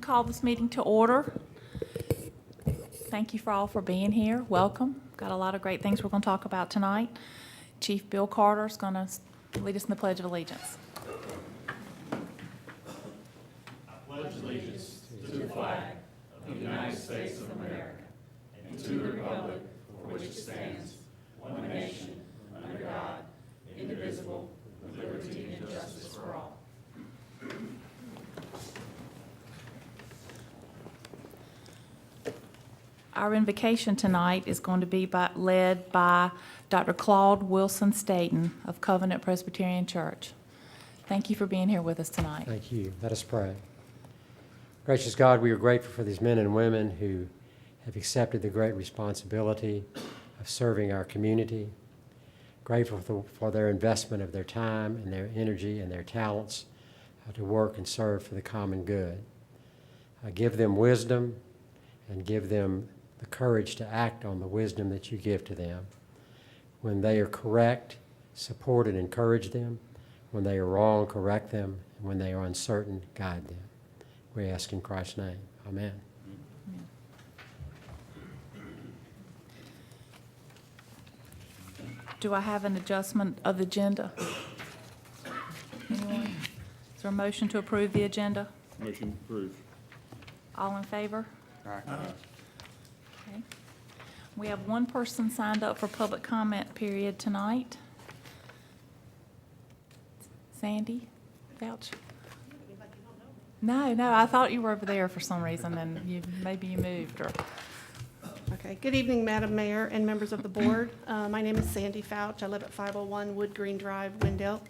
call this meeting to order. Thank you for all for being here. Welcome. Got a lot of great things we're going to talk about tonight. Chief Bill Carter is going to lead us in the Pledge of Allegiance. I pledge allegiance to the flag of the United States of America and to the republic for which it stands, one nation, under God, indivisible, with liberty and justice for all. Our invocation tonight is going to be led by Dr. Claude Wilson Staten of Covenant Presbyterian Church. Thank you for being here with us tonight. Thank you. Let us pray. Gracious God, we are grateful for these men and women who have accepted the great responsibility of serving our community. Grateful for their investment of their time and their energy and their talents to work and serve for the common good. Give them wisdom and give them the courage to act on the wisdom that you give to them. When they are correct, support and encourage them. When they are wrong, correct them. And when they are uncertain, guide them. We ask in Christ's name. Amen. Do I have an adjustment of the agenda? Anyone? Is there a motion to approve the agenda? Motion approved. All in favor? Aye. Okay. We have one person signed up for public comment period tonight. Sandy Vouch? No, I thought you were over there for some reason, and maybe you moved, or... Okay. Good evening, Madam Mayor and members of the board. My name is Sandy Fouch. I live at 501 Wood Green Drive, Wendell.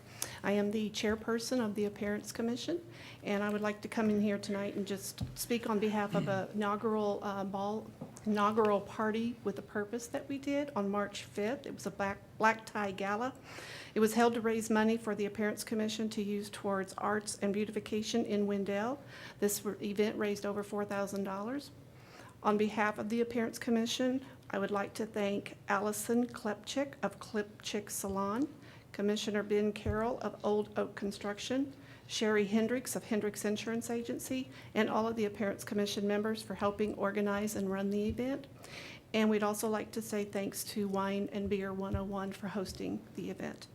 I am the chairperson of the Appearance Commission, and I would like to come in here tonight and just speak on behalf of an inaugural party with a purpose that we did on March 5th. It was a black tie gala. It was held to raise money for the Appearance Commission to use towards arts and beautification in Wendell. This event raised over $4,000. On behalf of the Appearance Commission, I would like to thank Allison Klepchik of Klepchik Salon, Commissioner Ben Carroll of Old Oak Construction, Sherry Hendricks of Hendricks Insurance Agency, and all of the Appearance Commission members for helping organize and run the event. And we'd also like to say thanks to Wine and Beer 101 for hosting the event.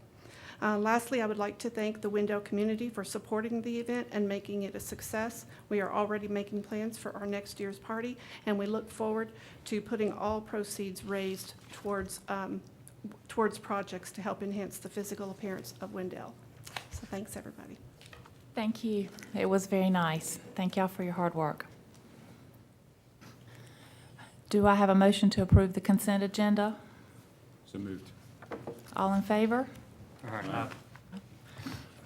Lastly, I would like to thank the Wendell community for supporting the event and making it a success. We are already making plans for our next year's party, and we look forward to putting all proceeds raised towards projects to help enhance the physical appearance of Wendell. So thanks, everybody. Thank you. It was very nice. Thank y'all for your hard work. Do I have a motion to approve the consent agenda? So moved. All in favor? Aye.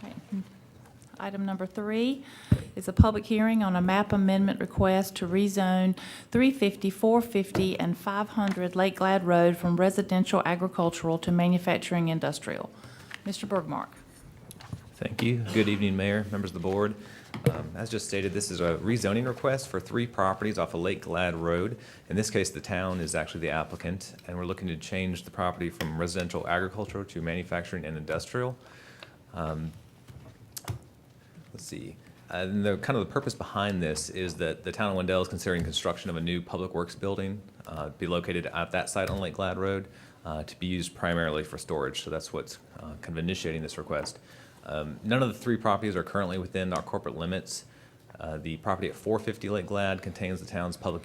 Right. Item number 3 is a public hearing on a map amendment request to rezone 350, 450, and 500 Lake Glad Road from residential agricultural to manufacturing industrial. Mr. Bergmark. Thank you. Good evening, Mayor, members of the board. As just stated, this is a rezoning request for 3 properties off of Lake Glad Road. In this case, the town is actually the applicant, and we're looking to change the property from residential agricultural to manufacturing and industrial. Let's see. And the purpose behind this is that the town of Wendell is considering construction of a new public works building, be located at that site on Lake Glad Road, to be used primarily for storage. So that's what's kind of initiating this request. None of the 3 properties are currently within our corporate limits. The property at 450 Lake Glad contains the town's public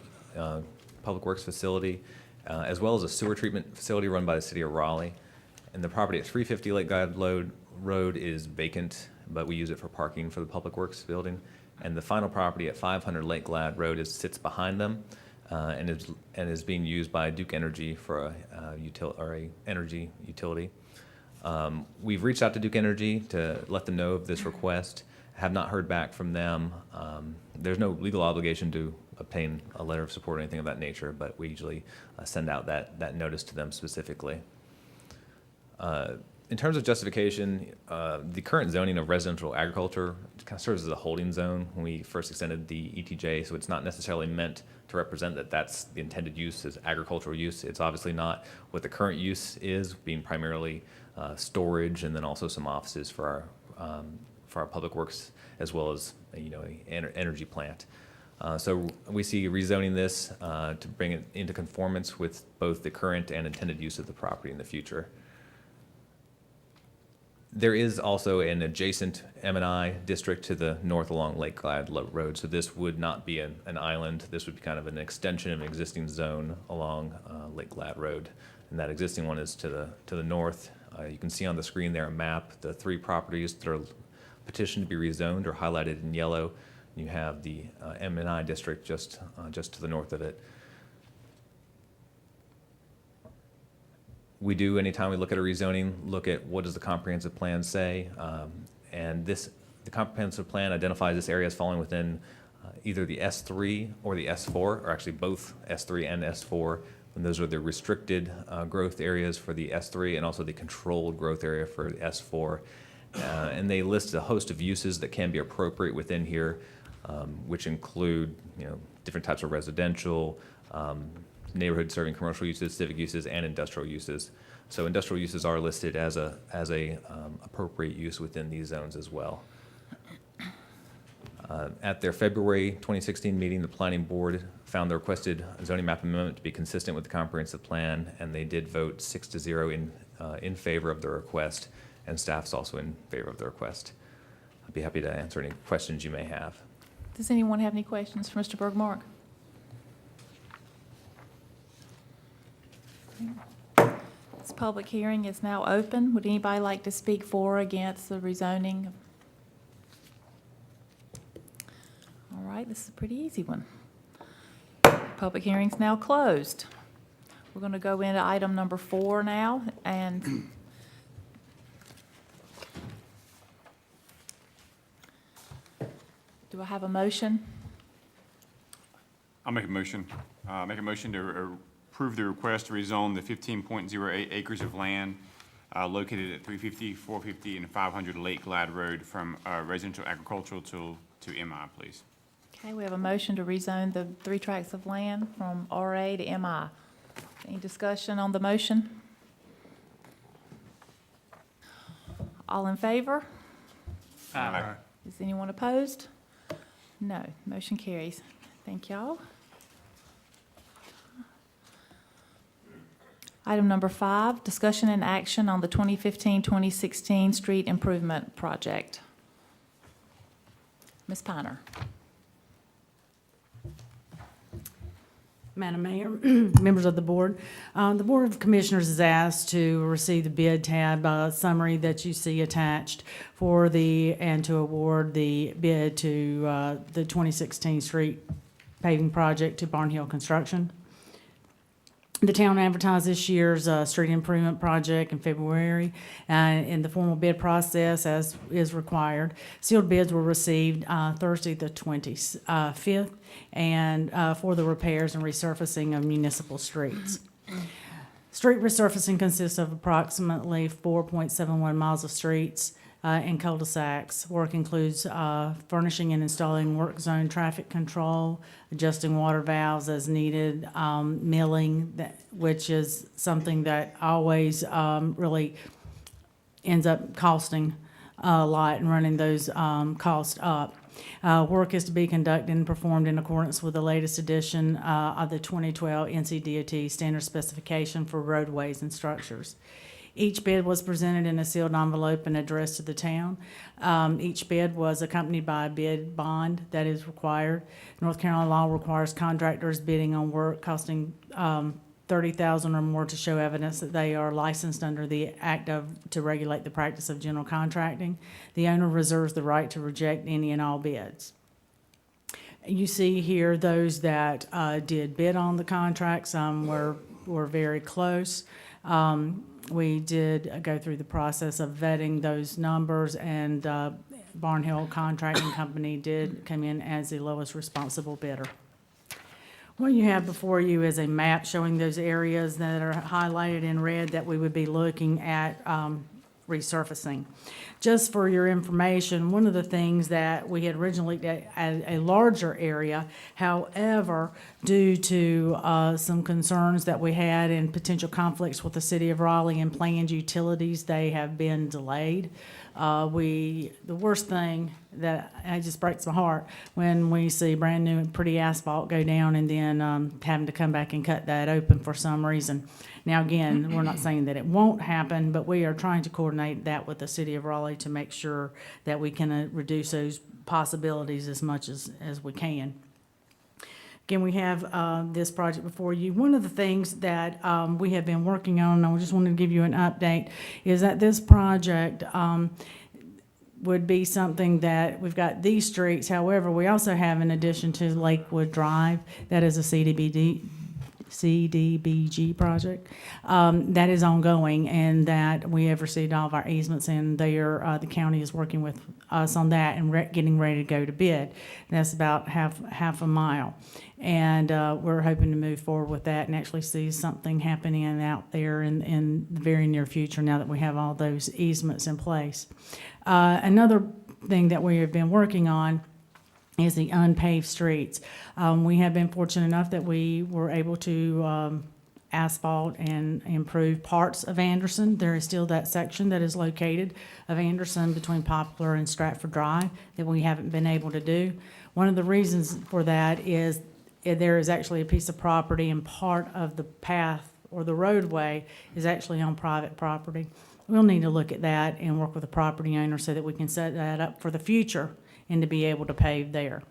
works facility, as well as a sewer treatment facility run by the city of Raleigh. And the property at 350 Lake Glad Road is vacant, but we use it for parking for the public works building. And the final property at 500 Lake Glad Road sits behind them, and is being used by Duke Energy for a energy utility. We've reached out to Duke Energy to let them know of this request. Have not heard back from them. There's no legal obligation to obtain a letter of support or anything of that nature, but we usually send out that notice to them specifically. In terms of justification, the current zoning of residential agriculture kind of serves as a holding zone when we first extended the ETJ, so it's not necessarily meant to represent that that's the intended use as agricultural use. It's obviously not what the current use is, being primarily storage and then also some offices for our public works, as well as an energy plant. So we see rezoning this to bring it into conformance with both the current and intended use of the property in the future. There is also an adjacent M&I district to the north along Lake Glad Road, so this would not be an island. This would be kind of an extension of an existing zone along Lake Glad Road, and that existing one is to the north. You can see on the screen there a map, the 3 properties that are petitioned to be rezoned are highlighted in yellow. You have the M&I district just to the north of it. We do, anytime we look at a rezoning, look at what does the comprehensive plan say, and the comprehensive plan identifies this area as falling within either the S3 or the S4, or actually both S3 and S4, and those are the restricted growth areas for the S3 and also the controlled growth area for the S4. And they list a host of uses that can be appropriate within here, which include, different types of residential, neighborhood serving commercial uses, civic uses, and industrial uses. So industrial uses are listed as a appropriate use within these zones as well. At their February 2016 meeting, the Planning Board found the requested zoning map amendment to be consistent with the comprehensive plan, and they did vote 6-0 in favor of the request, and staff's also in favor of the request. I'd be happy to answer any questions you may have. Does anyone have any questions for Mr. Bergmark? This public hearing is now open. Would anybody like to speak for or against the rezoning? All right, this is a pretty easy one. Public hearing's now closed. We're going to go into item number 4 now, and do I have a motion? I'll make a motion. Make a motion to approve the request to rezone the 15.08 acres of land located at 350, 450, and 500 Lake Glad Road from residential agricultural to MI, please. Okay, we have a motion to rezone the 3 tracts of land from RA to MI. Any discussion on the motion? All in favor? Aye. Is anyone opposed? No. Motion carries. Thank y'all. Item number 5, discussion and action on the 2015-2016 street improvement project. Ms. Piner. Madam Mayor, members of the board. The Board of Commissioners is asked to receive the bid tab summary that you see attached and to award the bid to the 2016 street paving project to Barnhill Construction. The town advertised this year's street improvement project in February in the formal bid process as is required. Sealed bids were received Thursday the 25th and for the repairs and resurfacing of municipal streets. Street resurfacing consists of approximately 4.71 miles of streets and cul-de-sacs. Work includes furnishing and installing work zone traffic control, adjusting water valves as needed, milling, which is something that always really ends up costing a lot and running those costs up. Work is to be conducted and performed in accordance with the latest edition of the 2012 NCDOT standard specification for roadways and structures. Each bid was presented in a sealed envelope and addressed to the town. Each bid was accompanied by a bid bond that is required. North Carolina law requires contractors bidding on work costing $30,000 or more to show evidence that they are licensed under the Act to regulate the practice of general contracting. The owner reserves the right to reject any and all bids. You see here those that did bid on the contract. Some were very close. We did go through the process of vetting those numbers, and Barnhill Contracting Company did come in as the lowest responsible bidder. What you have before you is a map showing those areas that are highlighted in red that we would be looking at resurfacing. Just for your information, one of the things that we had originally looked at a larger area, however, due to some concerns that we had and potential conflicts with the city of Raleigh and planned utilities, they have been delayed. The worst thing that it just breaks my heart when we see brand new and pretty asphalt go down and then having to come back and cut that open for some reason. Now, again, we're not saying that it won't happen, but we are trying to coordinate that with the city of Raleigh to make sure that we can reduce those possibilities as much as we can. Again, we have this project before you. One of the things that we have been working on, and I just wanted to give you an update, is that this project would be something that we've got these streets. However, we also have, in addition to Lakewood Drive, that is a CDBG project that is ongoing, and that we have received all of our easements, and the county is working with us on that and getting ready to go to bid. That's about half a mile, and we're hoping to move forward with that and actually see something happening out there in the very near future now that we have all those easements in place. Another thing that we have been working on is the unpaved streets. We have been fortunate enough that we were able to asphalt and improve parts of Anderson. There is still that section that is located of Anderson between Poplar and Stratford Drive that we haven't been able to do. One of the reasons for that is there is actually a piece of property, and part of the path or the roadway is actually on private property. We'll need to look at that and work with the property owner so that we can set that up for the future and to be able to pave there.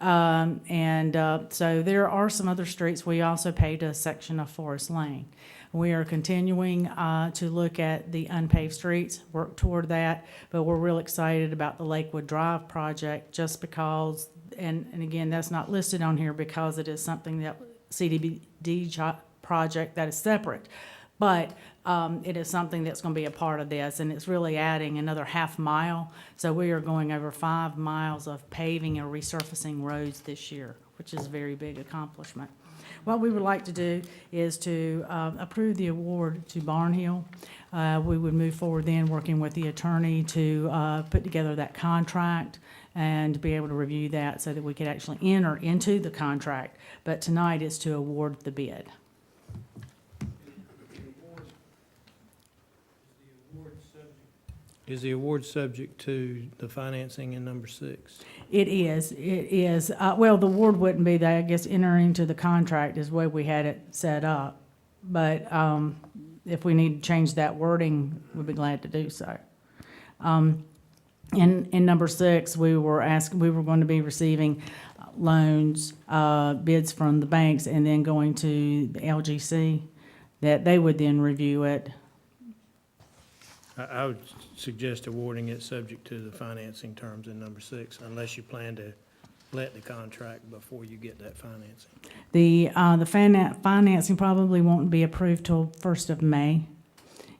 So there are some other streets. We also paved a section of Forest Lane. We are continuing to look at the unpaved streets, work toward that, but we're real excited about the Lakewood Drive project just because, and again, that's not listed on here because it is something that CDBG project that is separate. But it is something that's going to be a part of this, and it's really adding another half mile. So we are going over 5 miles of paving and resurfacing roads this year, which is a very big accomplishment. What we would like to do is to approve the award to Barnhill. We would move forward then working with the attorney to put together that contract and be able to review that so that we could actually enter into the contract. But tonight is to award the bid. Is the award subject to the financing in number 6? It is. Well, the award wouldn't be that, I guess, entering into the contract is the way we had it set up. But if we need to change that wording, we'd be glad to do so. In number 6, we were going to be receiving loans, bids from the banks, and then going to the LGC, that they would then review it. I would suggest awarding it subject to the financing terms in number 6, unless you plan to let the contract before you get that financing. The financing probably won't be approved till 1st of May,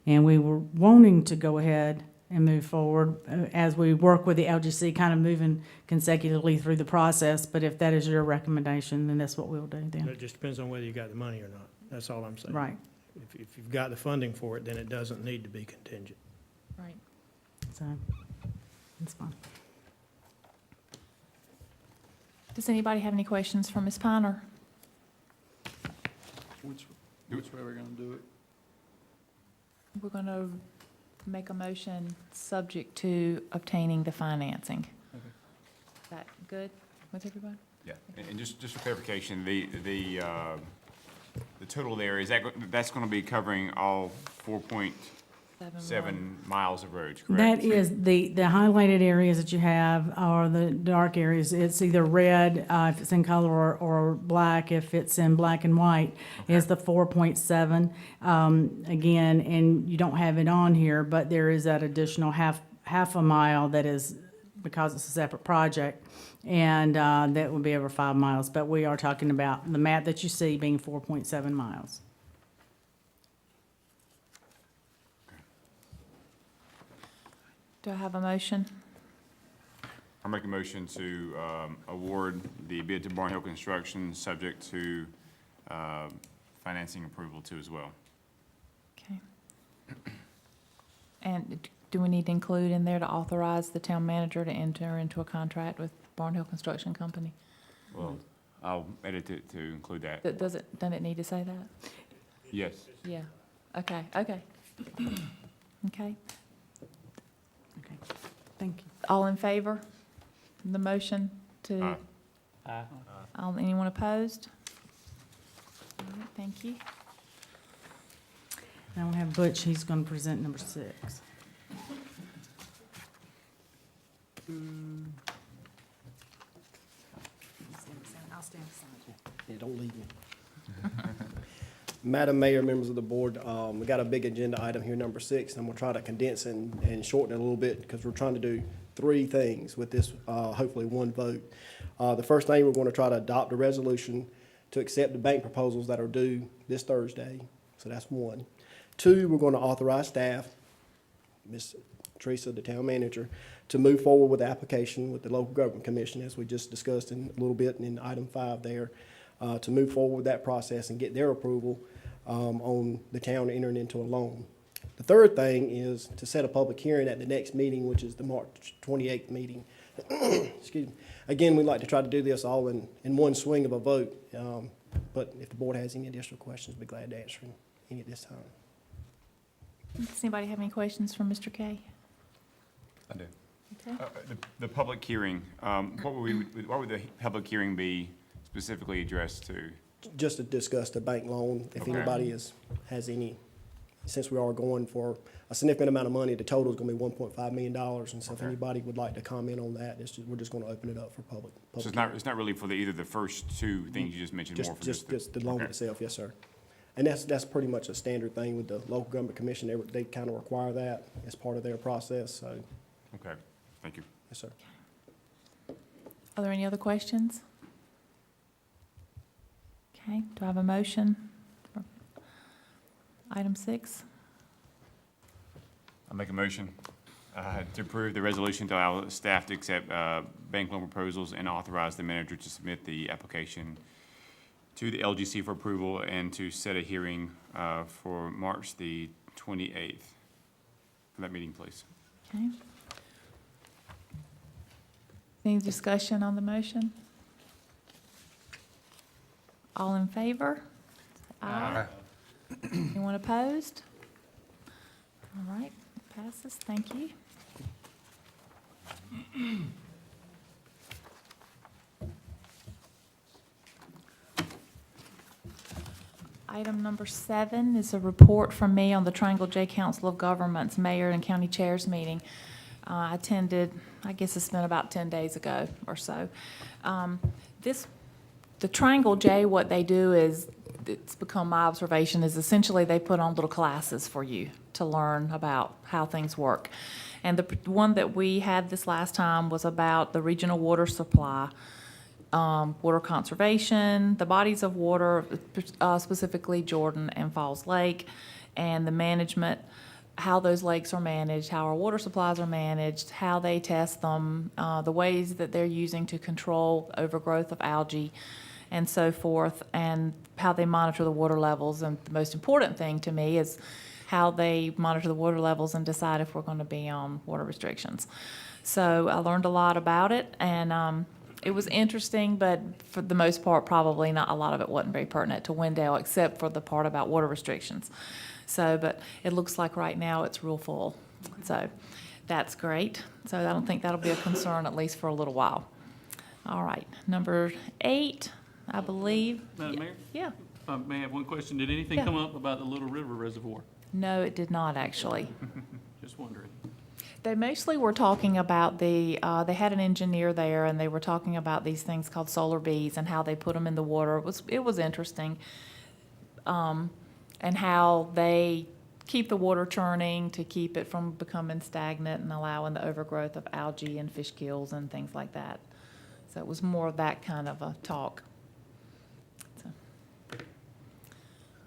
and we were wanting to go ahead and move forward as we work with the LGC, kind of moving consecutively through the process. But if that is your recommendation, then that's what we'll do then. It just depends on whether you got the money or not. That's all I'm saying. Right. If you've got the funding for it, then it doesn't need to be contingent. Right. So that's fine. Does anybody have any questions for Ms. Piner? Which way we're gonna do it? We're going to make a motion subject to obtaining the financing. Okay. Is that good with everybody? Yeah, and just for clarification, the total there, that's going to be covering all 4.7 miles of roads, correct? That is, the highlighted areas that you have are the dark areas. It's either red if it's in color or black if it's in black and white, is the 4.7. Again, and you don't have it on here, but there is that additional half a mile that is, because it's a separate project, and that will be over 5 miles. But we are talking about the map that you see being 4.7 miles. Do I have a motion? I'll make a motion to award the bid to Barnhill Construction, subject to financing approval too as well. Okay. And do we need to include in there to authorize the town manager to enter into a contract with Barnhill Construction Company? Well, I'll edit it to include that. Doesn't it need to say that? Yes. Yeah. Okay, okay. Okay. Okay. Thank you. All in favor? the motion to? Aye. Anyone opposed? All right, thank you. Now we have Butch, he's going to present number 6. I'll stand beside you. Yeah, don't leave me. Madam Mayor, members of the board, we got a big agenda item here, number 6. I'm gonna try to condense and shorten it a little bit because we're trying to do 3 things with this, hopefully one vote. The first thing, we're gonna try to adopt a resolution to accept the bank proposals that are due this Thursday. So that's 1. 2, we're gonna authorize staff, Ms. Teresa, the town manager, to move forward with the application with the local government commission, as we just discussed in a little bit in item 5 there, to move forward with that process and get their approval on the town entering into a loan. The third thing is to set a public hearing at the next meeting, which is the March 28th meeting. Excuse me. Again, we'd like to try to do this all in one swing of a vote, but if the board has any additional questions, I'd be glad to answer any at this time. Does anybody have any questions for Mr. Kay? I do. Okay. The public hearing, what would the public hearing be specifically addressed to? Just to discuss the bank loan, if Okay. anybody has any, since we are going for a significant amount of money, the total is gonna be $1.5 million, and so if Okay. anybody would like to comment on that, we're just gonna open it up for public. So it's not really for either the first 2 things you just mentioned, more for Just the loan okay. itself, yes, sir. And that's pretty much a standard thing with the local government commission, they kind of require that as part of their process, so, Okay, thank you. yes, sir. Are there any other questions? Okay, do I have a motion for item 6? I make a motion to approve the resolution to allow staff to accept bank loan proposals and authorize the manager to submit the application to the LGC for approval and to set a hearing for March the 28th. For that meeting, please. Okay. Any discussion on the motion? All in favor? Aye. Anyone opposed? All right, passes, thank you. Item number 7 is a report from me on the Triangle J Council of Governments Mayor and County Chairs meeting. I attended, I guess it's been about 10 days ago or so. The Triangle J, what they do is, it's become my observation, is essentially they put on little classes for you to learn about how things work. And the one that we had this last time was about the regional water supply, water conservation, the bodies of water, specifically Jordan and Falls Lake, and the management, how those lakes are managed, how our water supplies are managed, how they test them, the ways that they're using to control overgrowth of algae and so forth, and how they monitor the water levels. And the most important thing to me is how they monitor the water levels and decide if we're going to be on water restrictions. So I learned a lot about it, and it was interesting, but for the most part, probably not a lot of it wasn't very pertinent to Wendell, except for the part about water restrictions. So, but it looks like right now it's real full. So that's great. So I don't think that'll be a concern, at least for a little while. All right, number 8, I believe. Madam Mayor, Yeah. may I have one question? Did anything Yeah. come up about the Little River Reservoir? No, it did not, actually. Just wondering. They mostly were talking about they had an engineer there, and they were talking about these things called solar bees and how they put them in the water. It was interesting, and how they keep the water churning to keep it from becoming stagnant and allowing the overgrowth of algae and fish kills and things like that. So it was more of that kind of a talk. So.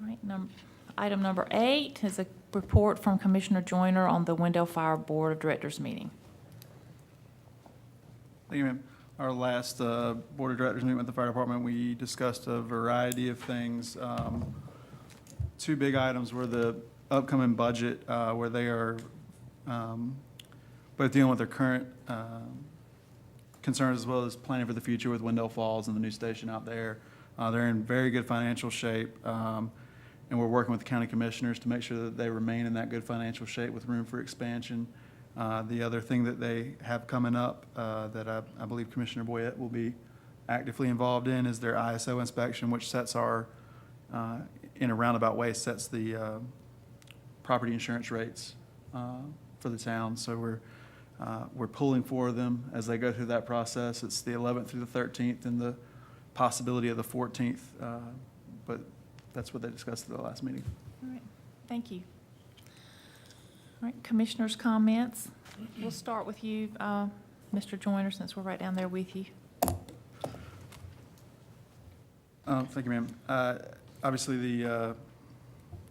All right, item number 8 is a report from Commissioner Joyner on the Wendell Fire Board of Directors meeting. Thank you, ma'am. Our last Board of Directors meeting with the fire department, we discussed a variety of things. 2 big items were the upcoming budget, where they are both dealing with their current concerns as well as planning for the future with Wendell Falls and the new station out there. They're in very good financial shape, and we're working with the county commissioners to make sure that they remain in that good financial shape with room for expansion. The other thing that they have coming up that I believe Commissioner Boyette will be actively involved in is their ISO inspection, which sets our, in a roundabout way, sets the property insurance rates for the town. So we're pulling for them as they go through that process. It's the 11th through the 13th and the possibility of the 14th, but that's what they discussed at the last meeting. All right, thank you. All right, commissioners' comments. We'll start with you, Mr. Joyner, since we're right down there with you. Thank you, ma'am. Obviously,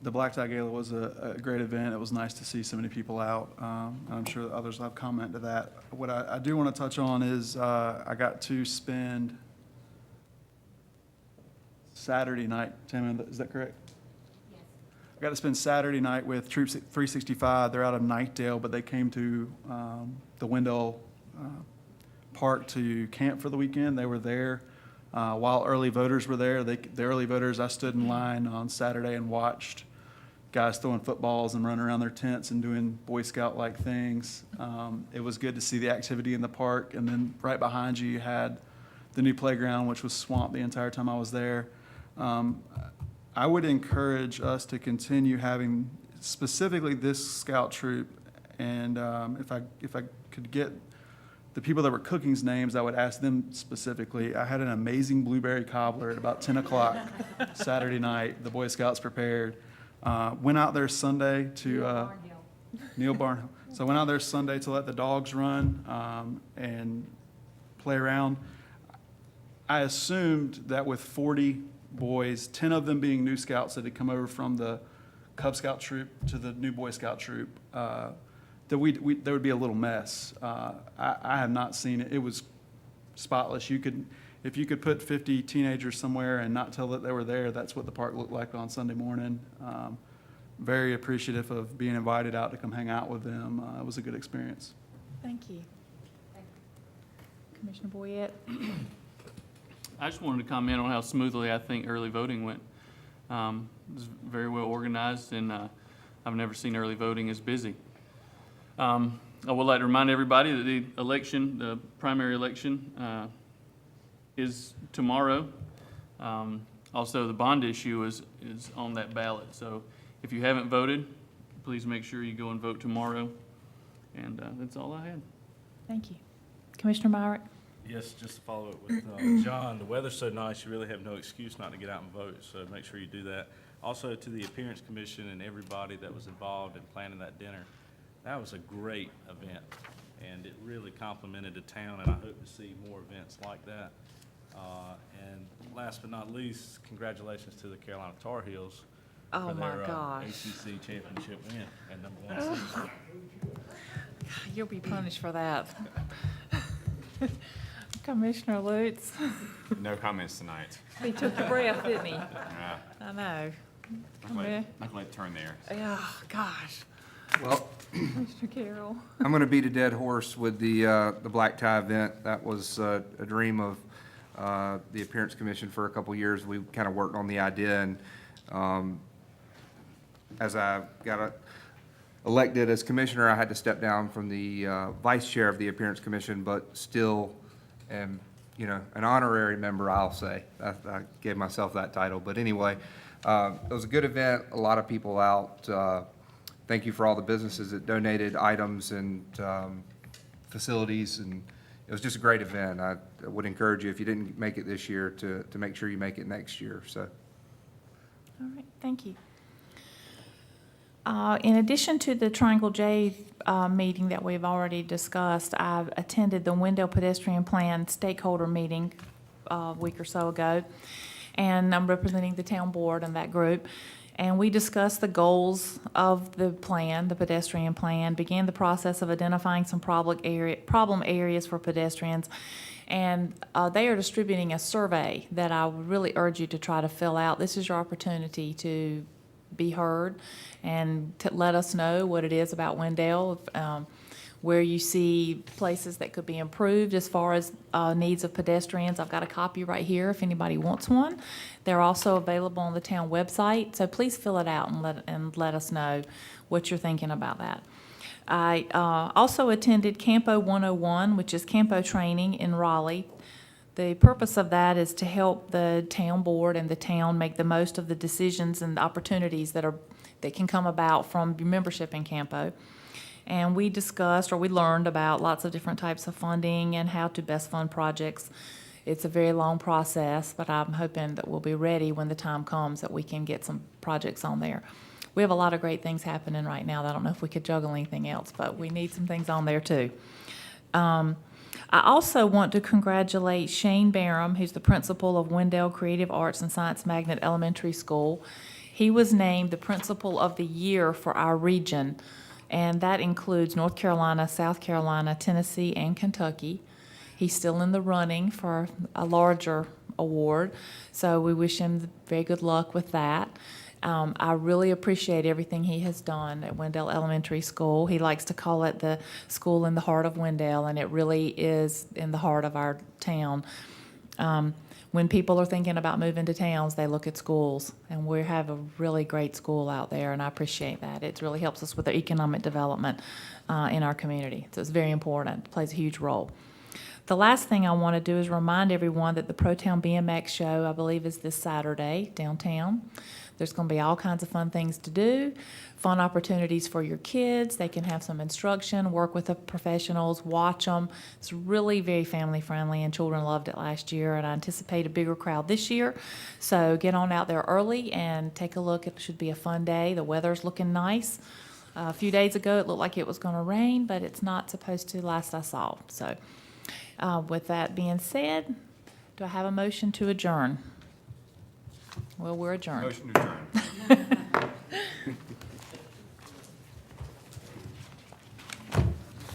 the Black Tie Gala was a great event. It was nice to see so many people out. And I'm sure that others will have comment to that. What I do want to touch on is I got to spend Saturday night. Tammy, is that correct? Yes. I got to spend Saturday night with Troops 365. They're out of Knightdale, but they came to the Wendell Park to camp for the weekend. They were there. While early voters were there, the early voters, I stood in line on Saturday and watched guys throwing footballs and running around their tents and doing Boy Scout-like things. It was good to see the activity in the park. And then right behind you, you had the new playground, which was swamped the entire time I was there. I would encourage us to continue having specifically this scout troop. And if I could get the people that were cooking's names, I would ask them specifically. I had an amazing blueberry cobbler at about 10 o'clock Saturday night. The Boy Scouts prepared. Went out there Sunday to Neil Barnhill. So I went out there Sunday to let the dogs run and play around. I assumed that with 40 boys, 10 of them being new scouts that had come over from the Cub Scout troop to the new Boy Scout troop, that there would be a little mess. I have not seen it. It was spotless. If you could put 50 teenagers somewhere and not tell that they were there, that's what the park looked like on Sunday morning. Very appreciative of being invited out to come hang out with them. It was a good experience. Thank you. Commissioner Boyette. I just wanted to comment on how smoothly I think early voting went. It was very well organized, and I've never seen early voting as busy. I would like to remind everybody that the election, the primary election, is tomorrow. Also, the bond issue is on that ballot. So if you haven't voted, please make sure you go and vote tomorrow. And that's all I had. Thank you. Commissioner Myrick. Yes, just to follow up with John, the weather's so nice, you really have no excuse not to get out and vote, so make sure you do that. Also, to the Appearance Commission and everybody that was involved in planning that dinner, that was a great event, and it really complimented the town, and I hope to see more events like that. And last but not least, congratulations to the Carolina Tar Heels for their ACC championship win and #1 seed. You'll be punished for that. Commissioner Lutz. No comments tonight. He took your breath, didn't he? Yeah. I know. Not gonna let it turn there. Oh, gosh. Well, Mr. Carroll. I'm going to beat a dead horse with the Black Tie event. That was a dream of the Appearance Commission for a couple years. We kind of worked on the idea, and as I got elected as commissioner, I had to step down from the vice chair of the Appearance Commission, but still am, an honorary member, I'll say. I gave myself that title. But anyway, it was a good event, a lot of people out. Thank you for all the businesses that donated items and facilities, and it was just a great event. I would encourage you, if you didn't make it this year, to make sure you make it next year. So, All right, thank you. In addition to the Triangle J meeting that we've already discussed, I've attended the Wendell Pedestrian Plan stakeholder meeting a week or so ago, and I'm representing the town board and that group. And we discussed the goals of the plan, the pedestrian plan, began the process of identifying some problem areas for pedestrians. And they are distributing a survey that I would really urge you to try to fill out. This is your opportunity to be heard and to let us know what it is about Wendell. where you see places that could be improved as far as needs of pedestrians. I've got a copy right here if anybody wants one. They're also available on the town website, so please fill it out and let us know what you're thinking about that. I also attended Campo 101, which is Campo training in Raleigh. The purpose of that is to help the town board and the town make the most of the decisions and opportunities that can come about from membership in Campo. And we discussed, or we learned about lots of different types of funding and how to best fund projects. It's a very long process, but I'm hoping that we'll be ready when the time comes that we can get some projects on there. We have a lot of great things happening right now. I don't know if we could juggle anything else, but we need some things on there too. I also want to congratulate Shane Barham, who's the principal of Wendell Creative Arts and Science Magnet Elementary School. He was named the Principal of the Year for our region, and that includes North Carolina, South Carolina, Tennessee, and Kentucky. He's still in the running for a larger award, so we wish him very good luck with that. I really appreciate everything he has done at Wendell Elementary School. He likes to call it the school in the heart of Wendell, and it really is in the heart of our town. When people are thinking about moving to towns, they look at schools, and we have a really great school out there, and I appreciate that. It really helps us with the economic development in our community, so it's very important. It plays a huge role. The last thing I want to do is remind everyone that the ProTown BMX show, I believe, is this Saturday downtown. There's going to be all kinds of fun things to do, fun opportunities for your kids. They can have some instruction, work with the professionals, watch them. It's really very family friendly, and children loved it last year, and I anticipate a bigger crowd this year. So get on out there early and take a look. It should be a fun day. The weather's looking nice. A few days ago, it looked like it was going to rain, but it's not supposed to last I saw. So with that being said, do I have a motion to adjourn? Well, we're adjourned. Motion to adjourn.